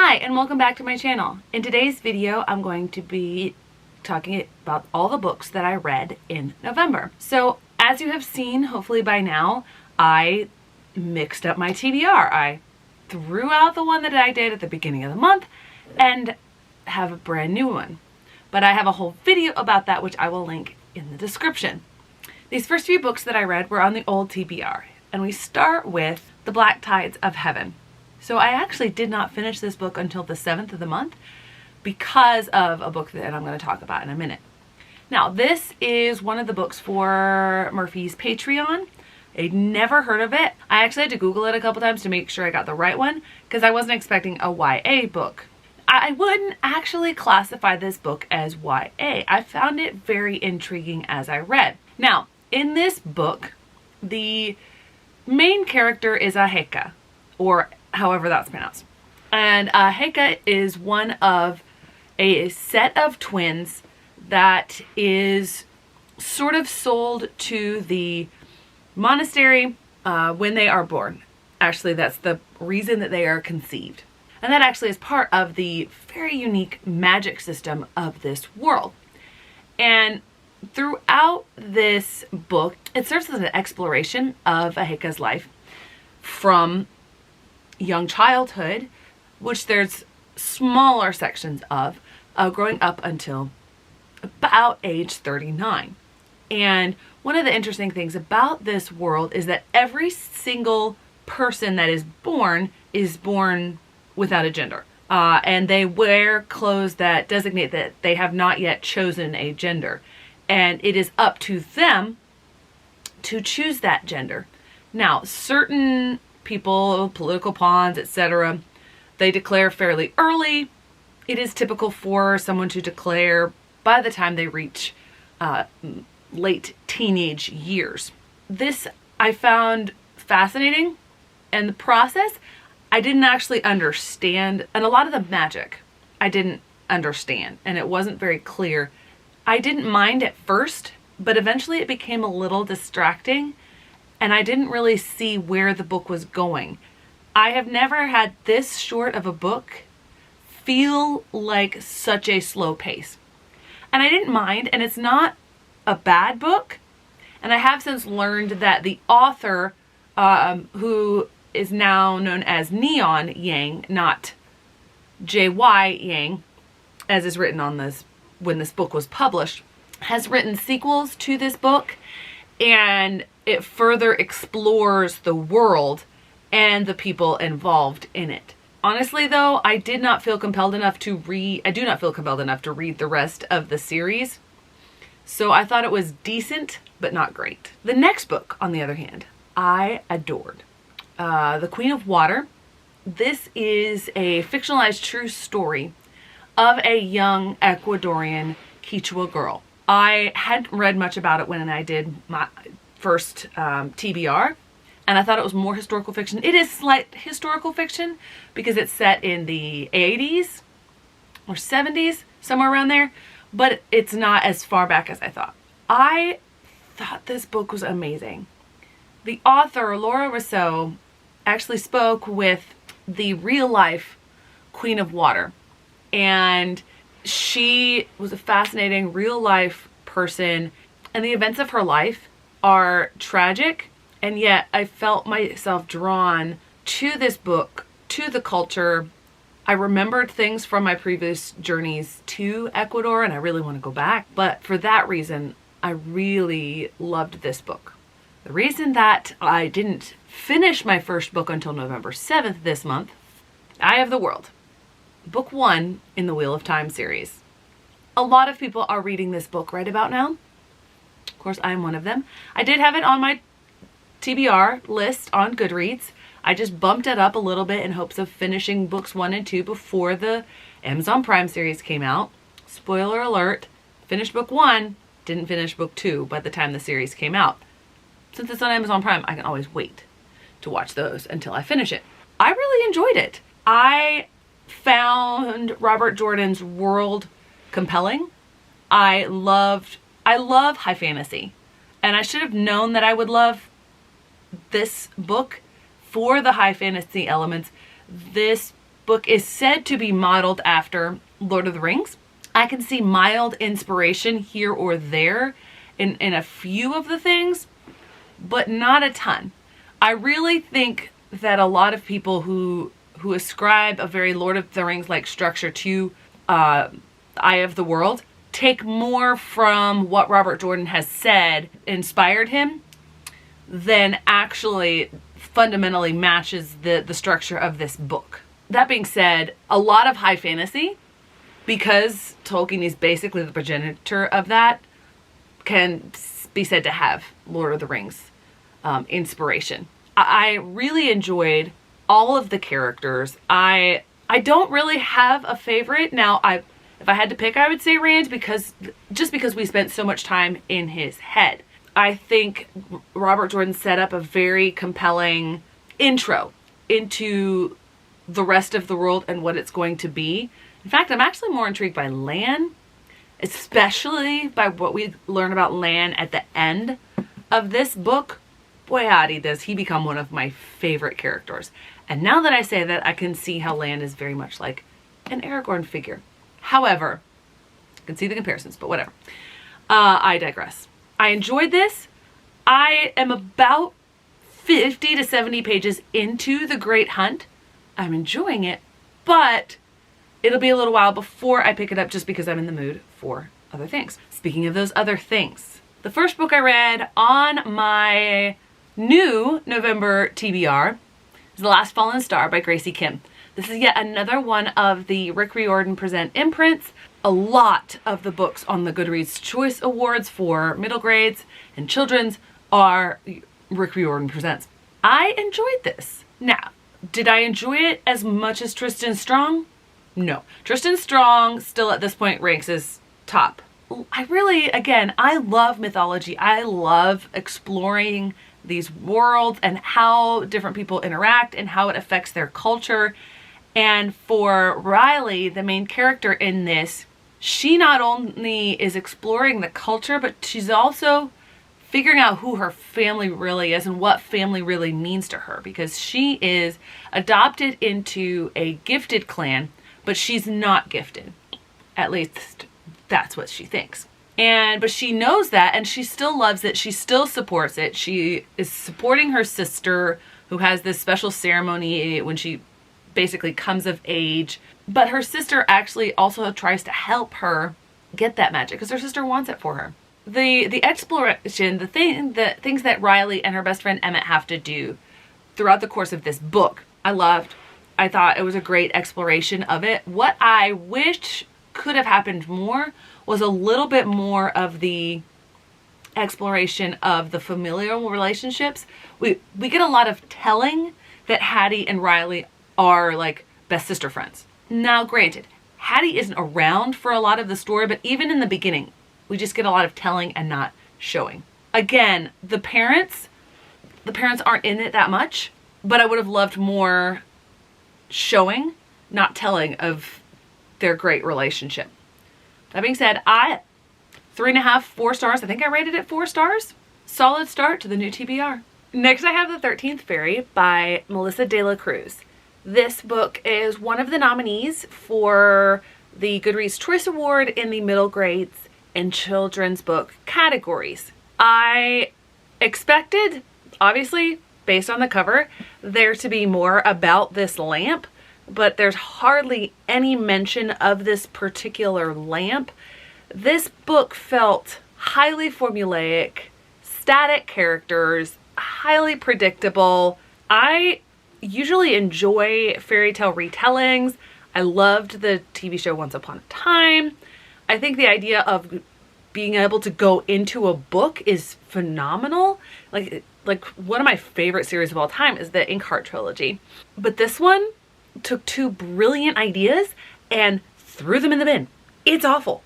Hi, and welcome back to my channel. In today's video, I'm going to be talking about all the books that I read in November. So, as you have seen, hopefully by now, I mixed up my TBR. I threw out the one that I did at the beginning of the month and have a brand new one. But I have a whole video about that, which I will link in the description. These first few books that I read were on the old TBR, and we start with The Black Tides of Heaven. So I actually did not finish this book until the 7th of the month because of a book that I'm going to talk about in a minute. Now, this is one of the books for Murphy's Patreon. I'd never heard of it. I actually had to Google it a couple times to make sure I got the right one because I wasn't expecting a YA book. I wouldn't actually classify this book as YA. I found it very intriguing as I read. Now, in this book, the main character is Aheka, or however that's pronounced. And Aheka is one of a set of twins that is sort of sold to the monastery when they are born. Actually, that's the reason that they are conceived. And that actually is part of the very unique magic system of this world. And throughout this book, it serves as an exploration of Aheka's life from young childhood, which there's smaller sections of, growing up until about age 39. And one of the interesting things about this world is that every single person that is born without a gender. And they wear clothes that designate that they have not yet chosen a gender. And it is up to them to choose that gender. Now, certain people, political pawns, etc., they declare fairly early. It is typical for someone to declare by the time they reach late teenage years. This I found fascinating, and the process I didn't actually understand, and a lot of the magic I didn't understand, and it wasn't very clear. I didn't mind at first, but eventually it became a little distracting, and I didn't really see where the book was going. I have never had this short of a book feel like such a slow pace. And I didn't mind, and it's not a bad book. And I have since learned that the author, who is now known as Neon Yang, not J.Y. Yang, as is written on this when this book was published, has written sequels to this book, and it further explores the world and the people involved in it. Honestly, though, I do not feel compelled enough to read the rest of the series. So I thought it was decent, but not great. The next book, on the other hand, I adored. The Queen of Water. This is a fictionalized true story of a young Ecuadorian Quechua girl. I hadn't read much about it when I did my first TBR, and I thought it was more historical fiction. It is slight historical fiction because it's set in the 80s or 70s, somewhere around there, but it's not as far back as I thought. I thought this book was amazing. The author, Laura Rousseau, actually spoke with the real-life Queen of Water, and she was a fascinating real-life person, and the events of her life are tragic, and yet I felt myself drawn to this book, to the culture. I remembered things from my previous journeys to Ecuador, and I really want to go back, but for that reason, I really loved this book. The reason that I didn't finish my first book until November 7th this month, Eye of the World, book 1 in the Wheel of Time series. A lot of people are reading this book right about now. Of course, I'm one of them. I did have it on my TBR list on Goodreads. I just bumped it up a little bit in hopes of finishing books 1 and 2 before the Amazon Prime series came out. Spoiler alert, finished book 1, didn't finish book 2 by the time the series came out. Since it's on Amazon Prime, I can always wait to watch those until I finish it. I really enjoyed it. I found Robert Jordan's world compelling. I love high fantasy, and I should have known that I would love this book for the high fantasy elements. This book is said to be modeled after Lord of the Rings. I can see mild inspiration here or there in a few of the things, but not a ton. I really think that a lot of people who ascribe a very Lord of the Rings-like structure to Eye of the World take more from what Robert Jordan has said inspired him than actually fundamentally matches the structure of this book. That being said, a lot of high fantasy, because Tolkien is basically the progenitor of that, can be said to have Lord of the Rings inspiration. I really enjoyed all of the characters. I don't really have a favorite. Now, if I had to pick, I would say Rand, because we spent so much time in his head. I think Robert Jordan set up a very compelling intro into the rest of the world and what it's going to be. In fact, I'm actually more intrigued by Lan, especially by what we learn about Lan at the end of this book. Boy howdy, does he become one of my favorite characters. And now that I say that, I can see how Lan is very much like an Aragorn figure. However, I can see the comparisons, but whatever. I digress. I enjoyed this. I am about 50 to 70 pages into The Great Hunt. I'm enjoying it, but it'll be a little while before I pick it up just because I'm in the mood for other things. Speaking of those other things, the first book I read on my new November TBR is The Last Fallen Star by Gracie Kim. This is yet another one of the Rick Riordan Present imprints. A lot of the books on the Goodreads Choice Awards for middle grades and children's are Rick Riordan Presents. I enjoyed this. Now, did I enjoy it as much as Tristan Strong? No. Tristan Strong still at this point ranks as top. I love mythology. I love exploring these worlds and how different people interact and how it affects their culture. And for Riley, the main character in this, she not only is exploring the culture, but she's also figuring out who her family really is and what family really means to her, because she is adopted into a gifted clan, but she's not gifted. At least that's what she thinks. But she knows that, and she still loves it. She still supports it. She is supporting her sister, who has this special ceremony when she basically comes of age. But her sister actually also tries to help her get that magic because her sister wants it for her. The exploration, the things that Riley and her best friend Emmett have to do throughout the course of this book, I loved. I thought it was a great exploration of it. What I wish could have happened more was a little bit more of the exploration of the familial relationships. We get a lot of telling that Hattie and Riley are like best sister friends. Now, granted, Hattie isn't around for a lot of the story, but even in the beginning, we just get a lot of telling and not showing. Again, the parents aren't in it that much, but I would have loved more showing, not telling of their great relationship. That being said, 3.5, 4 stars. I think I rated it 4 stars. Solid start to the new TBR. Next, I have The 13th Fairy by Melissa De La Cruz. This book is one of the nominees for the Goodreads Choice Award in the middle grades and children's book categories. I expected, obviously, based on the cover, there to be more about this lamp, but there's hardly any mention of this particular lamp. This book felt highly formulaic, static characters, highly predictable. I usually enjoy fairy tale retellings. I loved the TV show Once Upon a Time. I think the idea of being able to go into a book is phenomenal. Like one of my favorite series of all time is the Inkheart trilogy. But this one took 2 brilliant ideas and threw them in the bin. It's awful.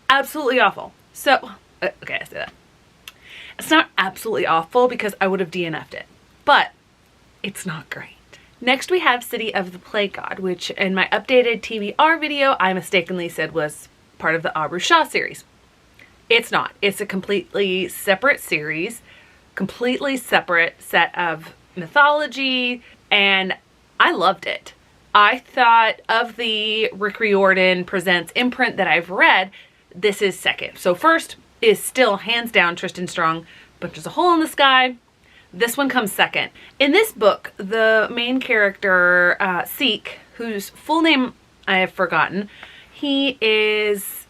Absolutely awful. So, okay, I say that. It's not absolutely awful because I would have DNF'd it, but it's not great. Next we have City of the Plague God, which in my updated TBR video, I mistakenly said was part of the Arusha series. It's not. It's a completely separate series, completely separate set of mythology, and I loved it. I thought of the Rick Riordan Presents imprint that I've read, this is second. So first is still hands down Tristan Strong, but there's a hole in the sky. This one comes second. In this book, the main character, Sikh, whose full name I have forgotten, he is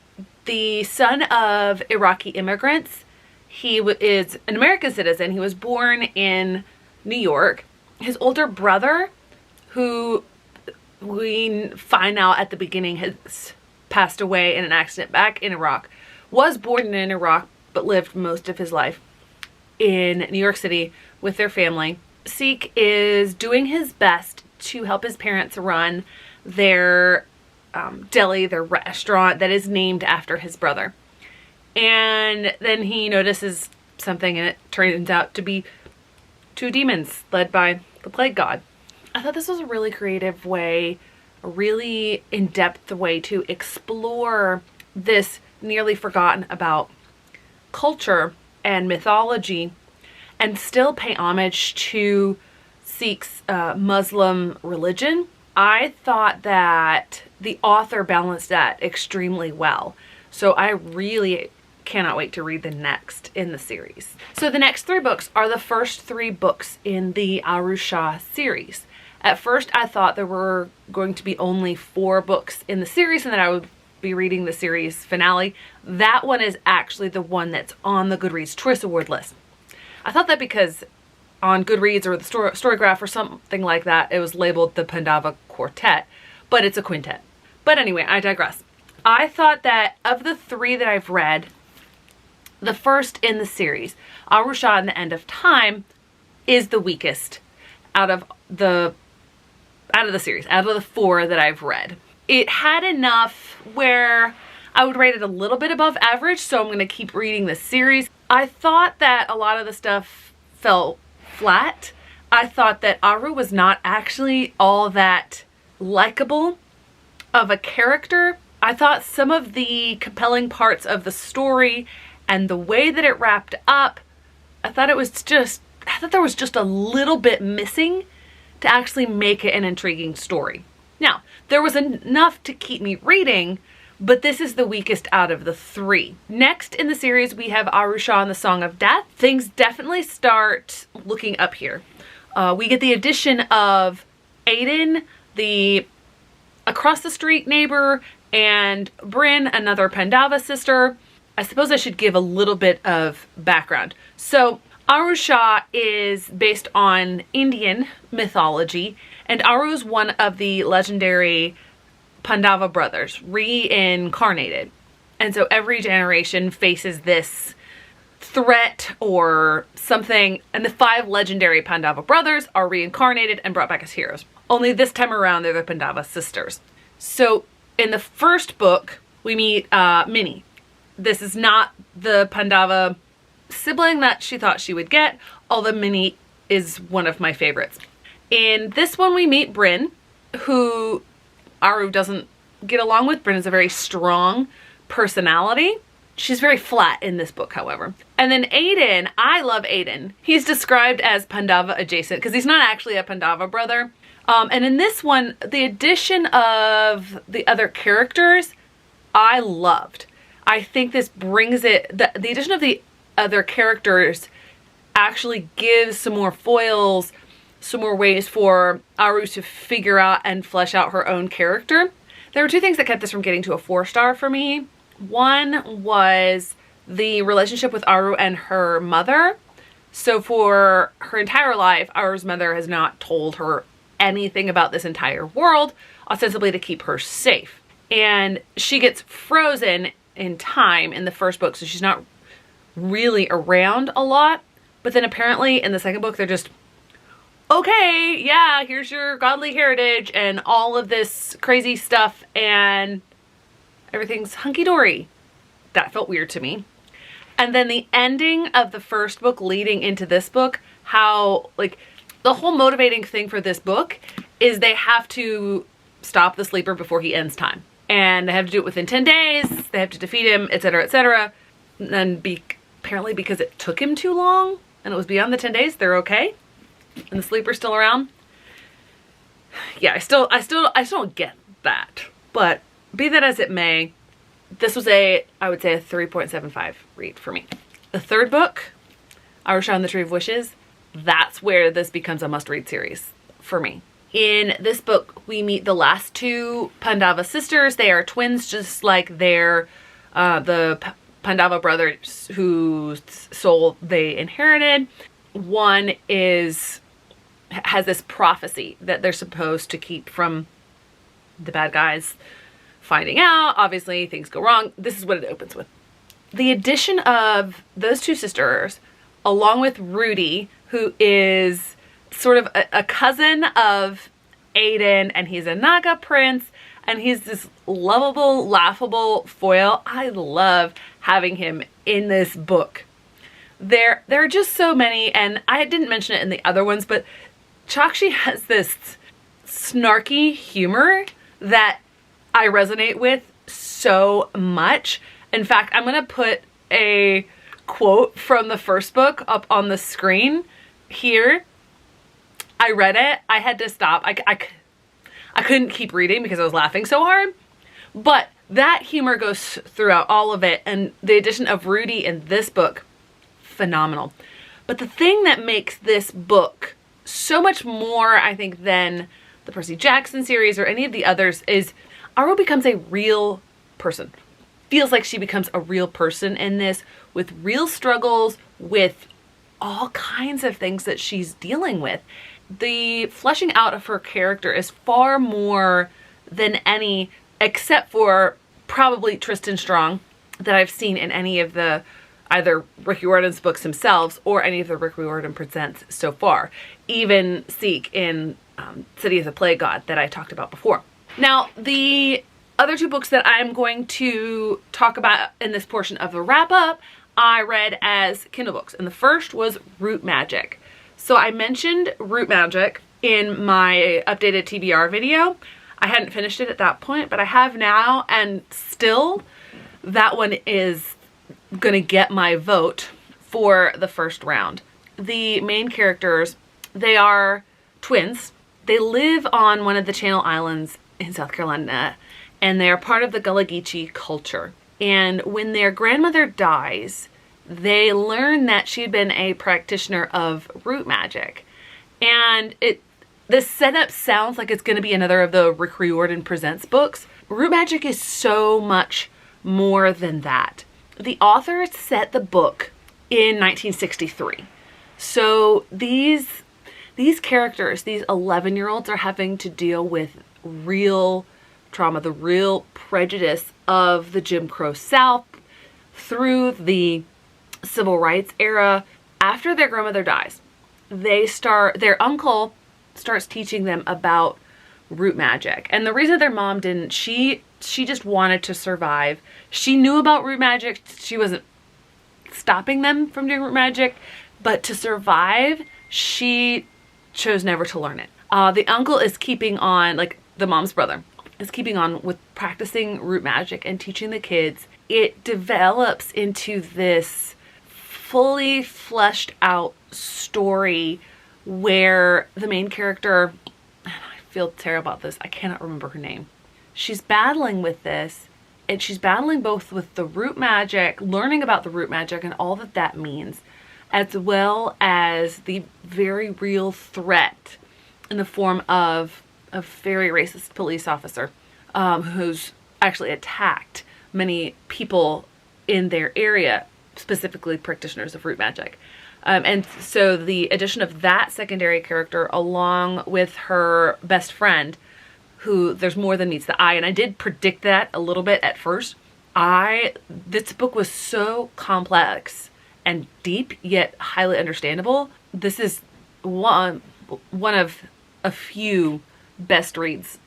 the son of Iraqi immigrants. He is an American citizen. He was born in New York. His older brother, who we find out at the beginning has passed away in an accident back in Iraq, was born in Iraq but lived most of his life in New York City with their family. Sikh is doing his best to help his parents run their deli, their restaurant that is named after his brother. And then he notices something, and it turns out to be two demons led by the plague god. I thought this was a really creative way, a really in-depth way to explore this nearly forgotten about culture and mythology and still pay homage to Sikh's Muslim religion. I thought that the author balanced that extremely well. So I really cannot wait to read the next in the series. So the next 3 books are the first 3 books in the Arusha series. At first I thought there were going to be only 4 books in the series and that I would be reading the series finale. That one is actually the one that's on the Goodreads Choice Award list. I thought that because on Goodreads or the Storygraph or something like that, it was labeled the Pandava Quartet, but it's a quintet. But anyway, I digress. I thought that of the 3 that I've read, the first in the series, Arusha and the End of Time, is the weakest out of the series, out of the 4 that I've read. It had enough where I would rate it a little bit above average, so I'm going to keep reading the series. I thought that a lot of the stuff fell flat. I thought that Aru was not actually all that likable of a character. I thought some of the compelling parts of the story and the way that it wrapped up, I thought there was just a little bit missing to actually make it an intriguing story. Now, there was enough to keep me reading, but this is the weakest out of the 3. Next in the series, we have Arusha and the Song of Death. Things definitely start looking up here. We get the addition of Aiden, the across the street neighbor, and Bryn, another Pandava sister. I suppose I should give a little bit of background. So Arusha is based on Indian mythology, and Aru is one of the legendary Pandava brothers, reincarnated. And so every generation faces this threat or something, and the 5 legendary Pandava brothers are reincarnated and brought back as heroes. Only this time around, they're the Pandava sisters. So in the first book, we meet Minnie. This is not the Pandava sibling that she thought she would get, although Minnie is one of my favorites. In this one, we meet Bryn, who Aru doesn't get along with. Bryn is a very strong personality. She's very flat in this book, however. And then Aiden, I love Aiden. He's described as Pandava adjacent because he's not actually a Pandava brother. And in this one, the addition of the other characters, I loved. I think this brings it, the addition of the other characters actually gives some more foils, some more ways for Aru to figure out and flesh out her own character. There were 2 things that kept this from getting to a 4-star for me. One was the relationship with Aru and her mother. So for her entire life, Aru's mother has not told her anything about this entire world, ostensibly to keep her safe. And she gets frozen in time in the first book, so she's not really around a lot. But then apparently in the second book, they're just, okay, yeah, here's your godly heritage and all of this crazy stuff, and everything's hunky-dory. That felt weird to me. And then the ending of the first book leading into this book, how, like, the whole motivating thing for this book is they have to stop the sleeper before he ends time. And they have to do it within 10 days, they have to defeat him, etc., etc. And apparently because it took him too long and it was beyond the 10 days, they're okay. And the sleeper's still around. yeah, I still don't get that. But be that as it may, this was I would say a 3.75 read for me. The third book, Arusha and the Tree of Wishes, that's where this becomes a must-read series for me. In this book, we meet the last two Pandava sisters. They are twins, just like their the Pandava brothers whose soul they inherited. One has this prophecy that they're supposed to keep from the bad guys finding out. Obviously, things go wrong. This is what it opens with. The addition of those two sisters, along with Rudy, who is sort of a cousin of Aiden, and he's a Naga prince, and he's this lovable, laughable foil. I love having him in this book. There are just so many, and I didn't mention it in the other ones, but Chakshi has this snarky humor that I resonate with so much. In fact, I'm gonna put a quote from the first book up on the screen here. I read it, I had to stop. I couldn't keep reading because I was laughing so hard. But that humor goes throughout all of it, and the addition of Rudy in this book, phenomenal. But the thing that makes this book so much more, I think, than the Percy Jackson series or any of the others is Aru becomes a real person. Feels like she becomes a real person in this, with real struggles, with all kinds of things that she's dealing with. The fleshing out of her character is far more than any, except for probably Tristan Strong, that I've seen in any of the either Rick Riordan's books themselves or any of the Rick Riordan presents so far. Even Seek in City of the Plague God that I talked about before. Now, the other two books that I'm going to talk about in this portion of the wrap up, I read as Kindle books. And the first was Root Magic. So I mentioned Root Magic in my updated TBR video. I hadn't finished it at that point, but I have now, and still that one is gonna get my vote for the first round. The main characters, they are twins. They live on one of the Channel Islands in South Carolina, and they are part of the Gullah Geechee culture. And when their grandmother dies, they learn that she had been a practitioner of root magic. And this setup sounds like it's going to be another of the Rick Riordan Presents books. Root magic is so much more than that. The author set the book in 1963. So these characters, these 11-year-olds, are having to deal with real trauma, the real prejudice of the Jim Crow South through the Civil Rights era. After their grandmother dies, their uncle starts teaching them about root magic. And the reason their mom didn't, she just wanted to survive. She knew about root magic. She wasn't stopping them from doing root magic, but to survive, she chose never to learn it. The uncle is keeping on, like the mom's brother, is keeping on with practicing root magic and teaching the kids. It develops into this fully fleshed out story where the main character, and I feel terrible about this, I cannot remember her name. She's battling with this, and she's battling both with the root magic, learning about the root magic and all that that means, as well as the very real threat in the form of a very racist police officer who's actually attacked many people in their area, specifically practitioners of root magic. And so the addition of that secondary character along with her best friend, who there's more than meets the eye, and I did predict that a little bit at first. This book was so complex and deep, yet highly understandable. This is one of a few best reads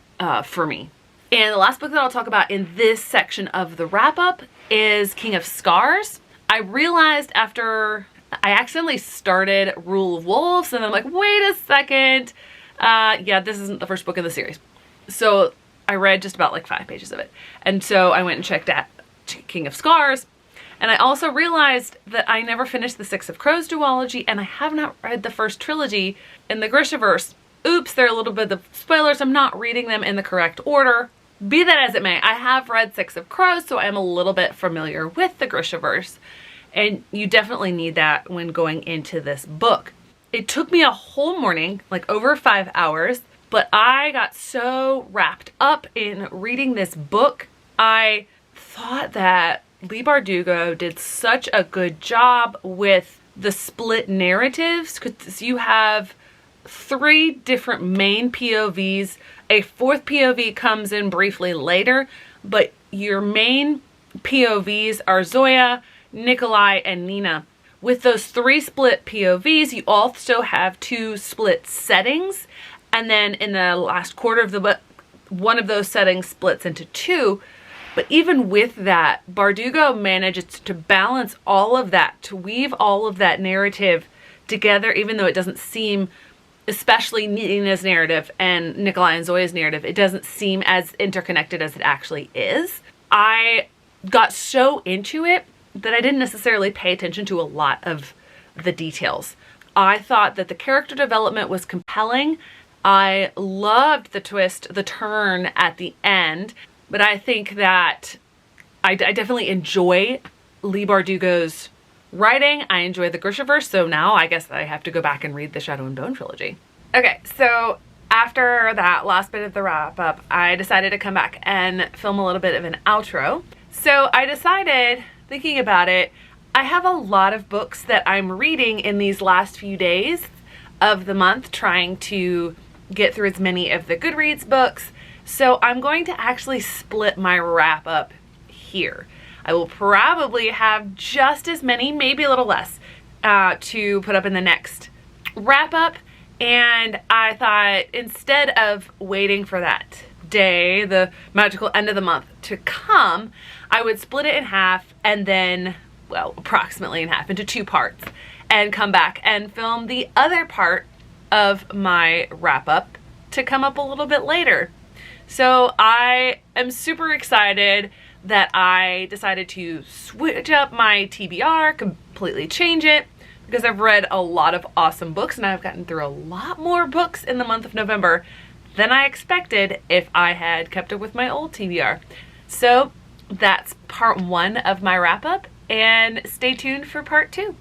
for me. And the last book that I'll talk about in this section of the wrap-up is King of Scars. I realized after I accidentally started Rule of Wolves, and I'm like, wait a second. Yeah, this isn't the first book in the series. So I read just about like 5 pages of it. And so I went and checked out King of Scars. And I also realized that I never finished the Six of Crows duology, and I have not read the first trilogy in the Grishaverse. oops, they're a little bit of spoilers. I'm not reading them in the correct order. Be that as it may, I have read 6 of Cruz, so I'm a little bit familiar with the Grishaverse. And you definitely need that when going into this book. It took me a whole morning, like over 5 hours, but I got so wrapped up in reading this book. I thought that Leigh Bardugo did such a good job with the split narratives, because you have 3 different main POVs. A 4th POV comes in briefly later, but your main POVs are Zoya, Nikolai, and Nina. With those 3 split POVs, you also have 2 split settings, and then in the last quarter of the book, one of those settings splits into 2. But even with that, Bardugo manages to balance all of that, to weave all of that narrative together, even though it doesn't seem, especially Nina's narrative and Nikolai and Zoya's narrative, it doesn't seem as interconnected as it actually is. I got so into it that I didn't necessarily pay attention to a lot of the details. I thought that the character development was compelling. I loved the twist, the turn at the end. But I think that I definitely enjoy Leigh Bardugo's writing. I enjoy the Grishaverse, so now I guess I have to go back and read the Shadow and Bone trilogy. Okay, so after that last bit of the wrap up, I decided to come back and film a little bit of an outro. So I decided, thinking about it, I have a lot of books that I'm reading in these last few days of the month, trying to get through as many of the Goodreads books. So I'm going to actually split my wrap up here. I will probably have just as many, maybe a little less, to put up in the next wrap up. And I thought, instead of waiting for that day, the magical end of the month, to come, I would split it in half, and then, well, approximately in half, into 2 parts, and come back and film the other part of my wrap up to come up a little bit later. So I am super excited that I decided to switch up my TBR, completely change it, because I've read a lot of awesome books, and I've gotten through a lot more books in the month of November than I expected if I had kept up with my old TBR. So that's part 1 of my wrap up, and stay tuned for part 2.